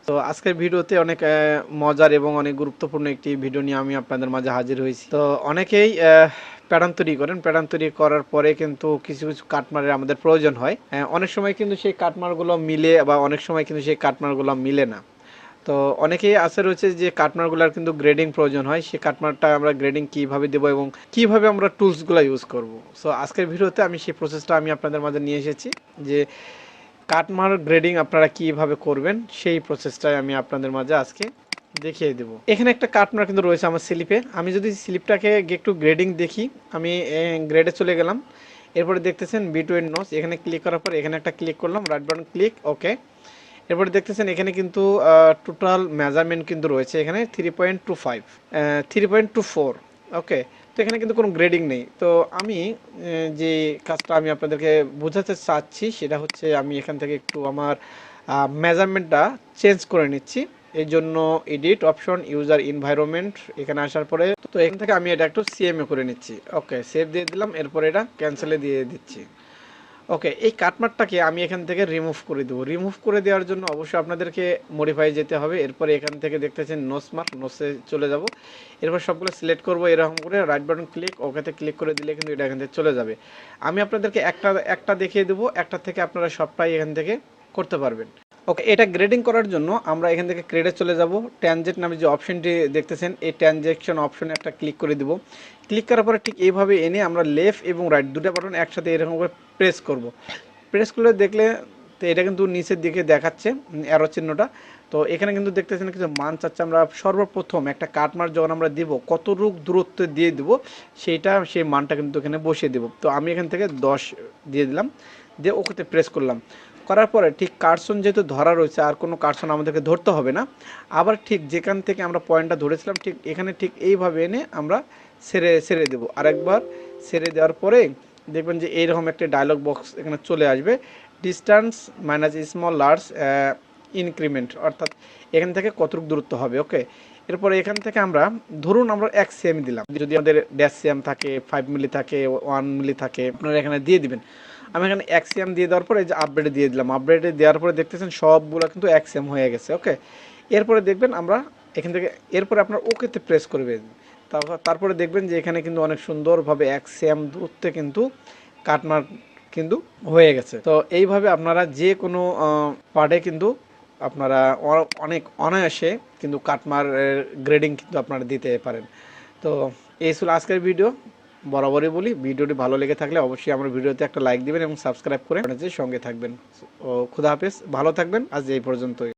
তো আজকের ভিডিওতে অনেক মজার এবং অনেক গুরুত্বপূর্ণ একটি ভিডিও নিয়ে আমি আপনাদের মাঝে হাজির হয়েছি। তো অনেকেই প্যাটার্ন তৈরি করেন, প্যাটার্ন তৈরি করার পরে কিন্তু কিছু কিছু কাটমারের আমাদের প্রয়োজন হয়। অনেক সময় কিন্তু সেই কাটমারগুলো মিলে, বা অনেক সময় কিন্তু সেই কাটমারগুলো মিলে না। তো অনেকেই আছে রয়েছে যে কাটমারগুলোর কিন্তু গ্রেডিং প্রয়োজন হয়, সেই কাটমারটা আমরা গ্রেডিং কিভাবে দেবো এবং কিভাবে আমরা টুলসগুলো ইউজ করব। সো আজকের ভিডিওতে আমি সেই প্রসেসটা আমি আপনাদের মাঝে নিয়ে এসেছি, যে কাটমার গ্রেডিং আপনারা কিভাবে করবেন সেই প্রসেসটাই আমি আপনাদের মাঝে আজকে দেখিয়ে দেব। এখানে একটা কাটমার কিন্তু রয়েছে আমার স্লিপে। আমি যদি স্লিপটাকে একটু গ্রেডিং দেখি, আমি গ্রেডে চলে গেলাম। এরপরে দেখতেছেন বিটুইন নোটস, এখানে ক্লিক করার পর এখানে একটা ক্লিক করলাম, রাইট বাটন ক্লিক, ওকে। এরপরে দেখতেছেন এখানে কিন্তু টোটাল মেজারমেন্ট কিন্তু রয়েছে এখানে 3.25 3.24, ওকে। তো এখানে কিন্তু কোনো গ্রেডিং নেই। তো আমি যে কাজটা আমি আপনাদেরকে বোঝাতে চাচ্ছি সেটা হচ্ছে, আমি এখান থেকে একটু আমার মেজারমেন্টটা চেঞ্জ করে নিচ্ছি। এই জন্য এডিট অপশন, ইউজার এনভায়রনমেন্ট, এখানে আসার পরে তো এখান থেকে আমি এটা একটু সিএমএ করে নিচ্ছি, ওকে। সেভ দিয়ে দিলাম, এরপরে এটা ক্যান্সেলে দিয়ে দিচ্ছি, ওকে। এই কাটমারটাকে আমি এখান থেকে রিমুভ করে দেবো। রিমুভ করে দেওয়ার জন্য অবশ্যই আপনাদেরকে মডিফাই যেতে হবে। এরপরে এখান থেকে দেখতেছেন নোটস মার্ক, নোটসে চলে যাব। এরপর সবগুলো সিলেক্ট করবো এরকম করে, রাইট বাটন ক্লিক, ওকেতে ক্লিক করে দিলে কিন্তু এটা এখান থেকে চলে যাবে। আমি আপনাদেরকে একটা দেখিয়ে দেবো, একটা থেকে আপনারা সবটাই এখান থেকে করতে পারবেন, ওকে। এটা গ্রেডিং করার জন্য আমরা এখান থেকে গ্রেডে চলে যাব। ট্যানজেন্ট নামে যে অপশনটি দেখতেছেন, এই ট্যানজেকশন অপশনে একটা ক্লিক করে দিব। ক্লিক করার পরে ঠিক এইভাবে এনে আমরা লেফট এবং রাইট দুটো বাটন একসাথে এরকম করে প্রেস করব। প্রেস করলে দেখলে তো এটা কিন্তু নিচের দিকে দেখাচ্ছে অ্যারো চিহ্নটা। তো এখানে কিন্তু দেখতেছেন কিছু মান চাচ্ছে। আমরা সর্বপ্রথম একটা কাটমার যখন আমরা দিব, কতটুকু দূরত্ব দিয়ে দিব সেই মানটা কিন্তু এখানে বসিয়ে দেব। তো আমি এখান থেকে 10 দিয়ে দিলাম, দিয়ে ওকেতে প্রেস করলাম। করার পরে ঠিক কার্সন যেহেতু ধরা রয়েছে, আর কোনো কার্সন আমাদেরকে ধরতে হবে না। আবার ঠিক যেখান থেকে আমরা পয়েন্টটা ধরেছিলাম ঠিক এখানে ঠিক এইভাবে এনে আমরা ছেড়ে দেবো। আরেকবার ছেড়ে দেওয়ার পরে দেখবেন যে এইরকম একটা ডায়লগ বক্স এখানে চলে আসবে, distance minus small large increment, অর্থাৎ এখান থেকে কতটুকু দূরত্ব হবে, ওকে। এরপরে এখান থেকে আমরা ধরুন আমরা 1 সেমি দিলাম। যদি আমাদের 1.5 সেম থাকে, 5 মিলি থাকে, 1 মিলি থাকে, আপনারা এখানে দিয়ে দিবেন। আমি এখানে 1 সেম দিয়ে দেওয়ার পরে এই যে আপডেটে দিয়ে দিলাম। আপডেটে দেওয়ার পরে দেখতেছেন সবগুলো কিন্তু 1 সেম হয়ে গেছে, ওকে। এরপরে দেখবেন আমরা এখান থেকে, এরপরে আপনার ওকেতে প্রেস করবেন। তারপরে দেখবেন যে এখানে কিন্তু অনেক সুন্দরভাবে 1 সেম দূরত্বে কিন্তু কাটমার্ক কিন্তু হয়ে গেছে। তো এইভাবে আপনারা যে কোনো পার্টে কিন্তু আপনারা অনেক অনায়াসে কিন্তু কাটমার গ্রেডিং কিন্তু আপনারা দিতে পারেন। তো এই ছিল আজকের ভিডিও। বরাবরই বলি, ভিডিওটি ভালো লেগে থাকলে অবশ্যই আমার ভিডিওতে একটা লাইক দিবেন এবং সাবস্ক্রাইব করে সঙ্গে থাকবেন। ও খুদা হাফেজ, ভালো থাকবেন। আজ এই পর্যন্তই।